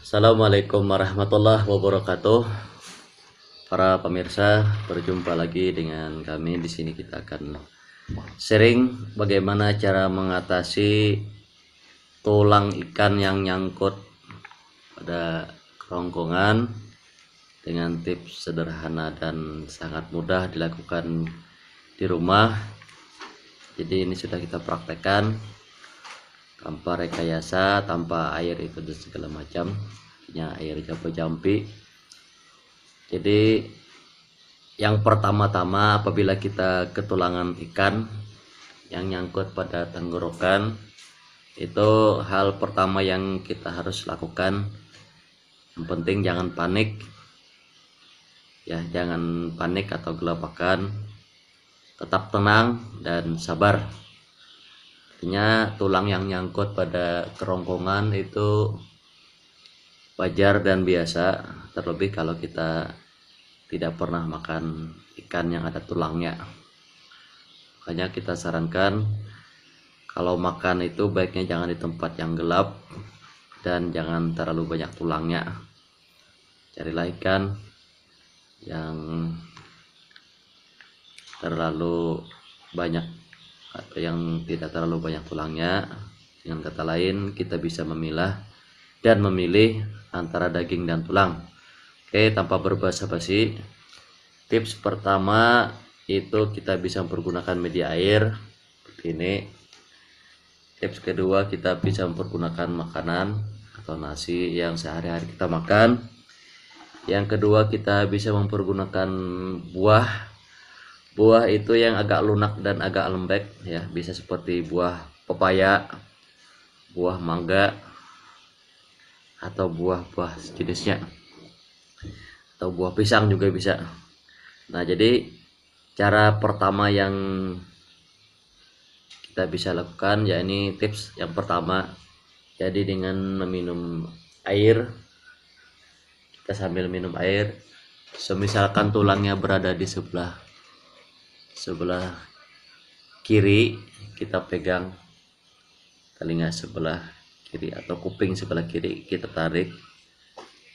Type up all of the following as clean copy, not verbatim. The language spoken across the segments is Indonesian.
Assalamualaikum warahmatullahi wabarakatuh. Para pemirsa, berjumpa lagi dengan kami. Di sini kita akan sharing bagaimana cara mengatasi tulang ikan yang nyangkut pada kerongkongan dengan tips sederhana dan sangat mudah dilakukan di rumah. Jadi ini sudah kita praktekkan tanpa rekayasa, tanpa air itu dan segala macam, air jampi. Jadi yang pertama-tama, apabila kita ketulangan ikan yang nyangkut pada tenggorokan, itu hal pertama yang kita harus lakukan. Yang penting jangan panik ya, jangan panik atau gelapakan, tetap tenang dan sabar. Artinya tulang yang nyangkut pada kerongkongan itu wajar dan biasa, terlebih kalau kita tidak pernah makan ikan yang ada tulangnya. Makanya kita sarankan kalau makan itu baiknya jangan di tempat yang gelap dan jangan terlalu banyak tulangnya. Carilah ikan yang terlalu banyak atau yang tidak terlalu banyak tulangnya. Dengan kata lain, kita bisa memilah dan memilih antara daging dan tulang. Oke, tanpa berbasa-basi, tips pertama itu kita bisa mempergunakan media air seperti ini. Tips kedua, kita bisa mempergunakan makanan atau nasi yang sehari-hari kita makan. Yang kedua, kita bisa mempergunakan buah. Buah itu yang agak lunak dan agak lembek ya, bisa seperti buah pepaya, buah mangga, atau buah-buah sejenisnya, atau buah pisang juga bisa. Nah, jadi cara pertama yang kita bisa lakukan, ya ini tips yang pertama. Jadi dengan meminum air, kita sambil minum air, semisalkan tulangnya berada di sebelah kiri, kita pegang telinga sebelah kiri atau kuping sebelah kiri, kita tarik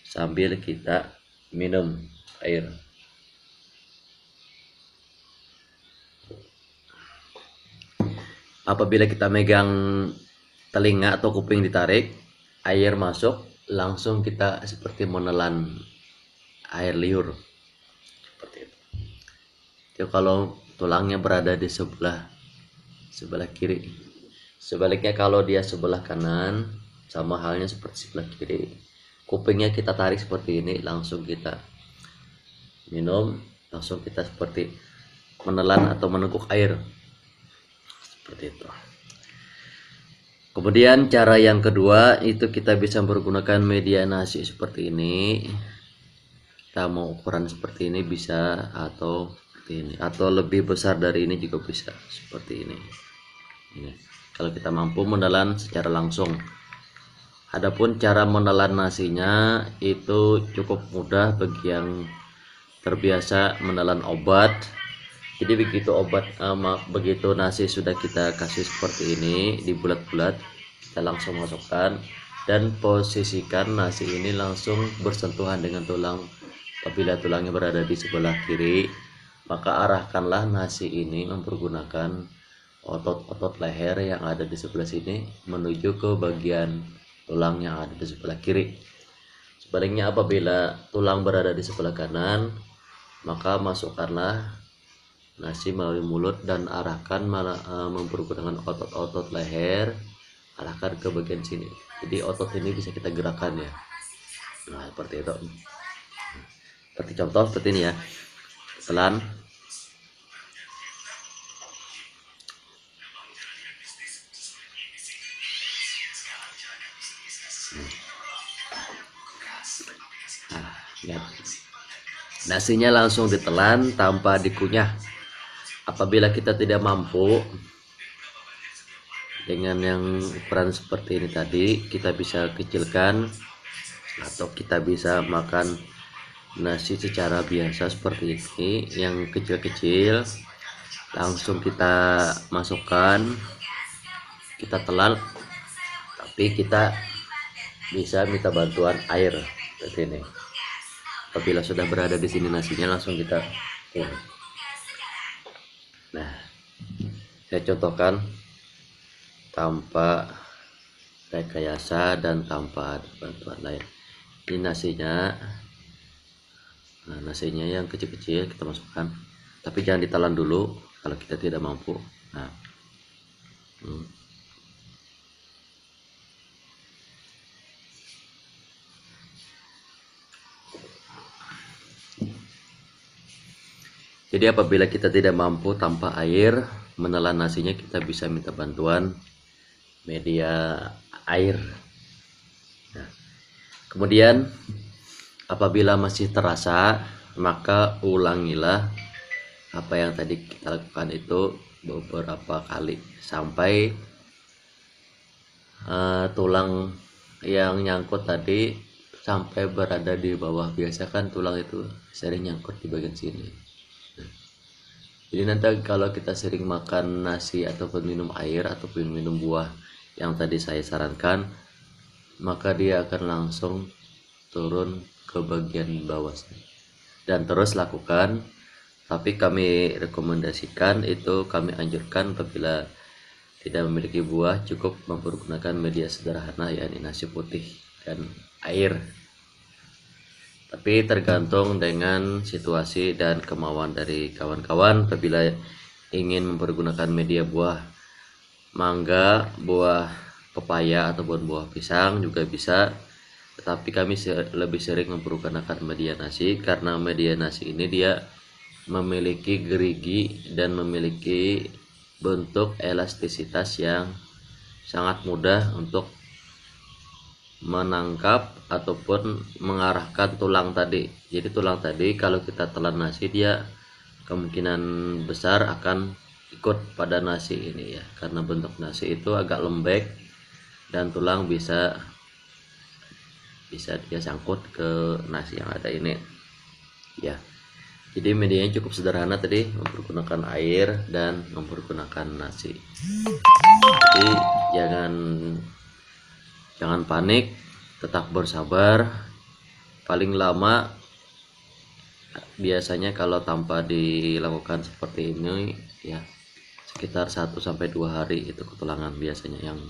sambil kita minum air. Apabila kita megang telinga atau kuping ditarik, air masuk, langsung kita seperti menelan air liur seperti itu. Jadi kalau tulangnya berada di sebelah kiri, sebaliknya kalau dia sebelah kanan, sama halnya seperti sebelah kiri, kupingnya kita tarik seperti ini, langsung kita minum, langsung kita seperti menelan atau meneguk air seperti itu. Kemudian cara yang kedua itu kita bisa menggunakan media nasi seperti ini. Kita mau ukuran seperti ini bisa, atau ini, atau lebih besar dari ini juga bisa, seperti ini. Kalau kita mampu menelan secara langsung. Adapun cara menelan nasinya itu cukup mudah bagi yang terbiasa menelan obat. Jadi begitu nasi sudah kita kasih seperti ini di bulat-bulat, kita langsung masukkan dan posisikan nasi ini langsung bersentuhan dengan tulang. Apabila tulangnya berada di sebelah kiri, maka arahkanlah nasi ini mempergunakan otot-otot leher yang ada di sebelah sini menuju ke bagian tulang yang ada di sebelah kiri. Sebaliknya, apabila tulang berada di sebelah kanan, maka masukkanlah nasi melalui mulut dan arahkan mempergunakan otot-otot leher, arahkan ke bagian sini. Jadi otot ini bisa kita gerakan ya. Nah, seperti itu. Seperti contoh seperti ini ya. Telan. Nah, lihat. Nasinya langsung ditelan tanpa dikunyah. Apabila kita tidak mampu dengan yang ukuran seperti ini tadi, kita bisa kecilkan atau kita bisa makan nasi secara biasa seperti ini, yang kecil-kecil langsung kita masukkan, kita telan, tapi kita bisa minta bantuan air seperti ini. Apabila sudah berada di sini nasinya, langsung kita ini. Nah, saya contohkan tanpa rekayasa dan tanpa ada bantuan lain. Ini nasinya. Nah, nasinya yang kecil-kecil kita masukkan, tapi jangan ditelan dulu kalau kita tidak mampu. Nah, jadi apabila kita tidak mampu tanpa air menelan nasinya, kita bisa minta bantuan media air. Nah, kemudian apabila masih terasa, maka ulangilah apa yang tadi kita lakukan itu beberapa kali sampai tulang yang nyangkut tadi sampai berada di bawah. Biasa kan tulang itu sering nyangkut di bagian sini. Jadi nanti kalau kita sering makan nasi ataupun minum air ataupun minum buah yang tadi saya sarankan, maka dia akan langsung turun ke bagian bawah dan terus lakukan. Tapi kami rekomendasikan itu, kami anjurkan apabila tidak memiliki buah, cukup mempergunakan media sederhana, yakni nasi putih dan air. Tapi tergantung dengan situasi dan kemauan dari kawan-kawan. Apabila ingin mempergunakan media buah mangga, buah pepaya ataupun buah pisang juga bisa, tetapi kami lebih sering mempergunakan media nasi karena media nasi ini dia memiliki gerigi dan memiliki bentuk elastisitas yang sangat mudah untuk menangkap ataupun mengarahkan tulang tadi. Jadi tulang tadi kalau kita telan nasi, dia kemungkinan besar akan ikut pada nasi ini ya, karena bentuk nasi itu agak lembek dan tulang bisa dia sangkut ke nasi yang ada ini ya. Jadi medianya cukup sederhana tadi, mempergunakan air dan mempergunakan nasi. Jadi jangan panik, tetap bersabar. Paling lama biasanya kalau tanpa dilakukan seperti ini ya sekitar 1-2 hari itu ketulangan biasanya yang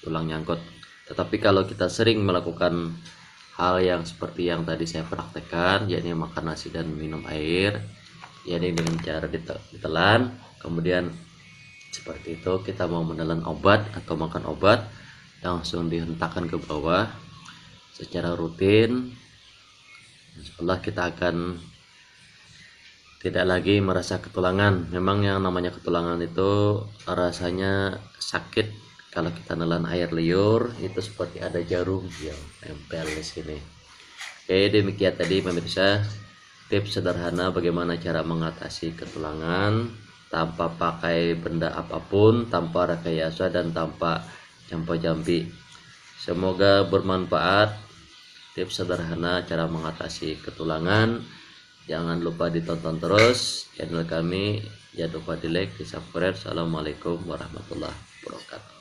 tulang nyangkut. Tetapi kalau kita sering melakukan hal yang seperti yang tadi saya praktekkan, yakni makan nasi dan minum air, yakni dengan cara ditelan, kemudian seperti itu kita mau menelan obat atau makan obat, langsung dihentakkan ke bawah secara rutin, setelah kita akan tidak lagi merasa ketulangan. Memang yang namanya ketulangan itu rasanya sakit. Kalau kita nelan air liur itu seperti ada jarum yang nempel di sini. Oke, demikian tadi pemirsa tips sederhana bagaimana cara mengatasi ketulangan tanpa pakai benda apapun, tanpa rekayasa dan tanpa campa-campi. Semoga bermanfaat tips sederhana cara mengatasi ketulangan. Jangan lupa ditonton terus channel kami, jangan lupa di like, di subscribe. Assalamualaikum warahmatullahi wabarakatuh.